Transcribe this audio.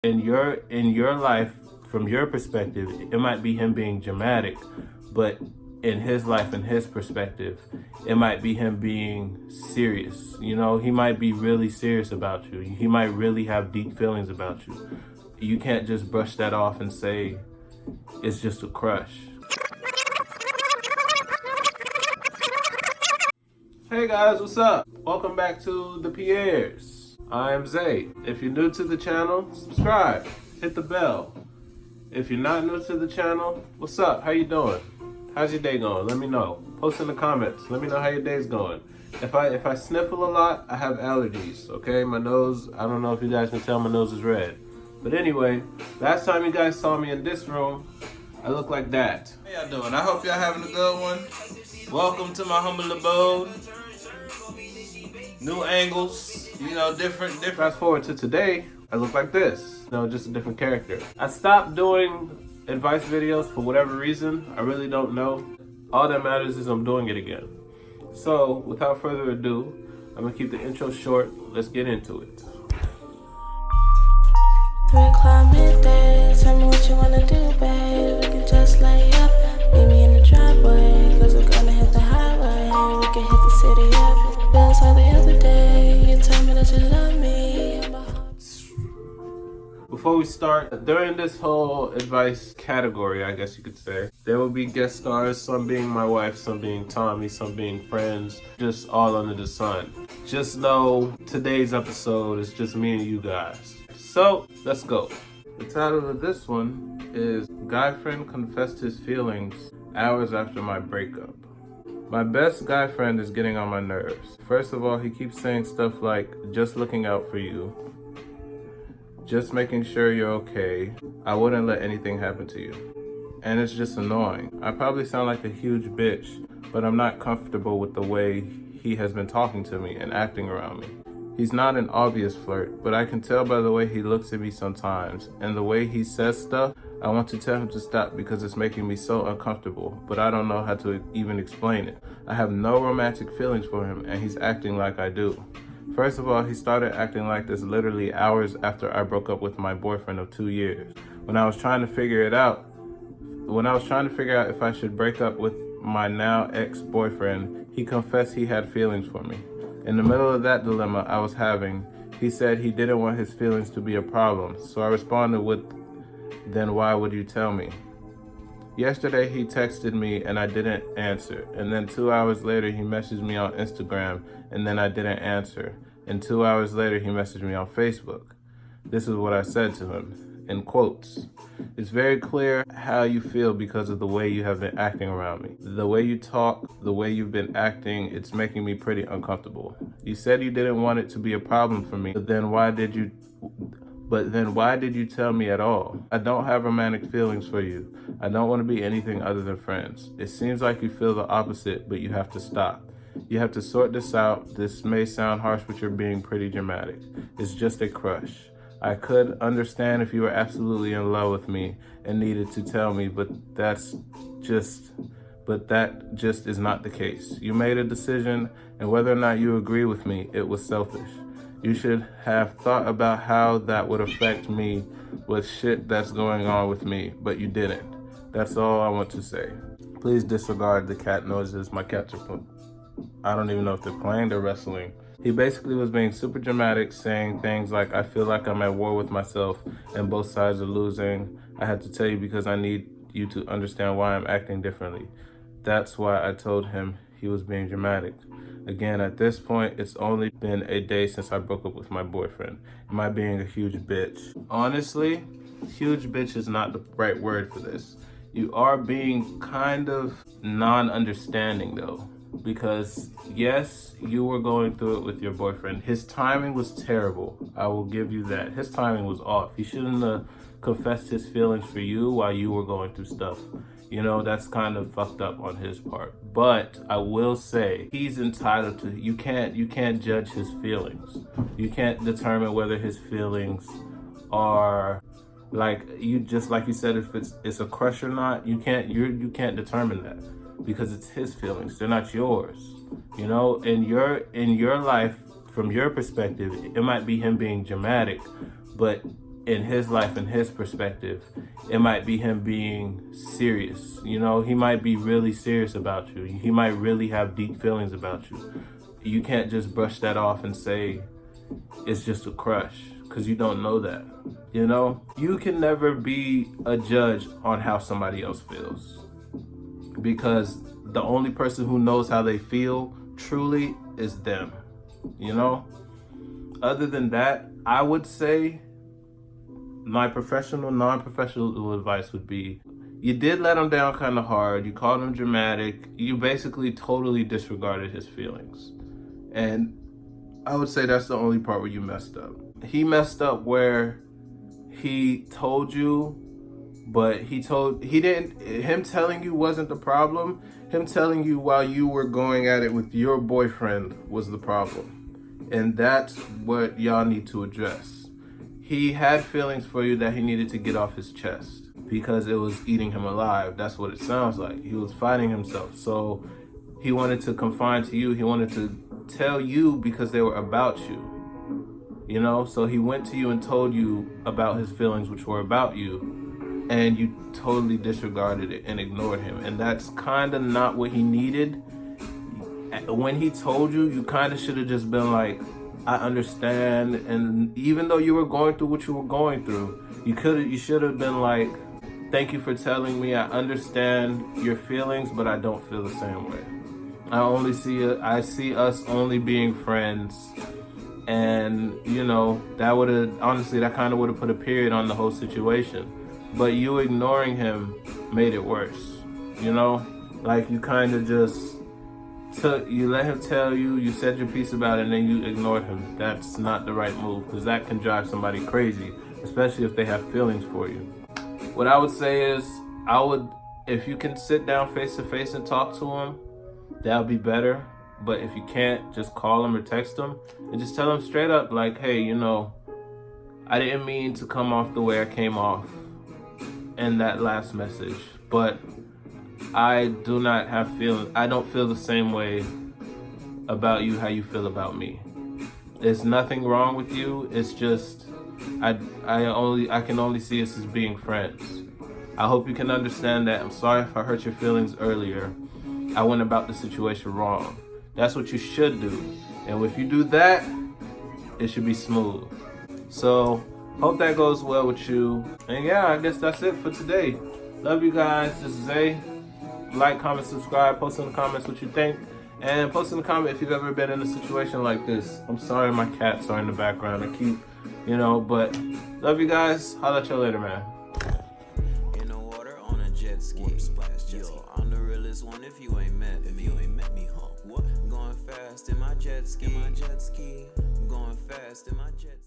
In your life, from your perspective, it might be him being dramatic, but in his life and his perspective, it might be him being serious. You know, he might be really serious about you. He might really have deep feelings about you. You can't just brush that off and say it's just a crush. Hey guys, what's up? Welcome back to the Pierres. I am Zay. If you're new to the channel, subscribe, hit the bell. If you're not new to the channel, what's up? How you doing? How's your day going? Let me know. Post in the comments. Let me know how your day's going. If I sniffle a lot, I have allergies, okay? My nose, I don't know if you guys can tell, my nose is red. But anyway, last time you guys saw me in this room, I look like that. How y'all doing? I hope y'all having a good one. Welcome to my humble abode. New angles, you know, different. Fast forward to today, I look like this. You know, just a different character. I stopped doing advice videos for whatever reason. I really don't know. All that matters is I'm doing it again. So, without further ado, I'm gonna keep the intro short. Let's get into it. 3 o'clock midday, tell me what you wanna do, babe. We can just lay up, meet me in the driveway, cause we're gonna hit the highway. We can hit the city up. Feels like the other day, you told me that you love me. Before we start, during this whole advice category, I guess you could say, there will be guest stars, some being my wife, some being Tommy, some being friends, just all under the sun. Just know today's episode is just me and you guys. So, let's go. The title of this one is Guy Friend Confessed His Feelings Hours After My Breakup. My best guy friend is getting on my nerves. First of all, he keeps saying stuff like, just looking out for you, just making sure you're okay, I wouldn't let anything happen to you. And it's just annoying. I probably sound like a huge bitch, but I'm not comfortable with the way he has been talking to me and acting around me. He's not an obvious flirt, but I can tell by the way he looks at me sometimes, and the way he says stuff. I want to tell him to stop because it's making me so uncomfortable, but I don't know how to even explain it. I have no romantic feelings for him, and he's acting like I do. First of all, he started acting like this literally hours after I broke up with my boyfriend of 2 years. When I was trying to figure out if I should break up with my now ex-boyfriend, he confessed he had feelings for me. In the middle of that dilemma I was having, he said he didn't want his feelings to be a problem, so I responded with, then why would you tell me? Yesterday he texted me and I didn't answer, and then 2 hours later he messaged me on Instagram and then I didn't answer, and 2 hours later he messaged me on Facebook. This is what I said to him, in quotes. It's very clear how you feel because of the way you have been acting around me. The way you talk, the way you've been acting, it's making me pretty uncomfortable. You said you didn't want it to be a problem for me, but then why did you tell me at all? I don't have romantic feelings for you. I don't want to be anything other than friends. It seems like you feel the opposite, but you have to stop. You have to sort this out. This may sound harsh, but you're being pretty dramatic. It's just a crush. I could understand if you were absolutely in love with me and needed to tell me, but that just is not the case. You made a decision, and whether or not you agree with me, it was selfish. You should have thought about how that would affect me with shit that's going on with me, but you didn't. That's all I want to say. Please disregard the cat noises. My cats are I don't even know if they're playing, they're wrestling. He basically was being super dramatic, saying things like, I feel like I'm at war with myself and both sides are losing. I had to tell you because I need you to understand why I'm acting differently. That's why I told him he was being dramatic. Again, at this point, it's only been a day since I broke up with my boyfriend. Am I being a huge bitch? Honestly, huge bitch is not the right word for this. You are being kind of non-understanding though. Because yes, you were going through it with your boyfriend. His timing was terrible. I will give you that. His timing was off. He shouldn't have confessed his feelings for you while you were going through stuff. You know, that's kind of fucked up on his part. But I will say he's entitled to, you can't judge his feelings. You can't determine whether his feelings are like you said, if it's a crush or not. You can't determine that. Because it's his feelings, they're not yours. You know, in your life, from your perspective, it might be him being dramatic, but in his life and his perspective, it might be him being serious. You know, he might be really serious about you. He might really have deep feelings about you. You can't just brush that off and say it's just a crush, because you don't know that. You know, you can never be a judge on how somebody else feels, because the only person who knows how they feel truly is them. You know, other than that, I would say my professional, non-professional advice would be, you did let him down kind of hard. You called him dramatic. You basically totally disregarded his feelings. And I would say that's the only part where you messed up. He messed up where he told you, but him telling you wasn't the problem. Him telling you while you were going at it with your boyfriend was the problem. And that's what y'all need to address. He had feelings for you that he needed to get off his chest because it was eating him alive. That's what it sounds like. He was fighting himself. So he wanted to confide to you. He wanted to tell you because they were about you. You know, so he went to you and told you about his feelings, which were about you, and you totally disregarded it and ignored him. And that's kind of not what he needed. When he told you, you kind of should have just been like, I understand. And even though you were going through what you were going through, you should have been like, thank you for telling me. I understand your feelings, but I don't feel the same way. I see us only being friends. And, you know, that kind of would have put a period on the whole situation. But you ignoring him made it worse. You know, like you kind of just you let him tell you, you said your piece about it, and then you ignored him. That's not the right move, because that can drive somebody crazy, especially if they have feelings for you. What I would say is, if you can sit down face to face and talk to him, that would be better. But if you can't, just call him or text him and just tell him straight up, like, hey, you know, I didn't mean to come off the way I came off in that last message, but I do not have feelings. I don't feel the same way about you how you feel about me. There's nothing wrong with you. It's just I can only see us as being friends. I hope you can understand that. I'm sorry if I hurt your feelings earlier. I went about the situation wrong. That's what you should do. And if you do that, it should be smooth. So hope that goes well with you. And yeah, I guess that's it for today. Love you guys. This is Zay. Like, comment, subscribe, post in the comments what you think, and post in the comment if you've ever been in a situation like this. I'm sorry my cats are in the background. I keep, but love you guys. Holla at y'all later, man. In the water on a jet ski. Yo, I'm the realest one if you ain't met me, huh? What? Going fast in my jet ski. Going fast in my jet ski.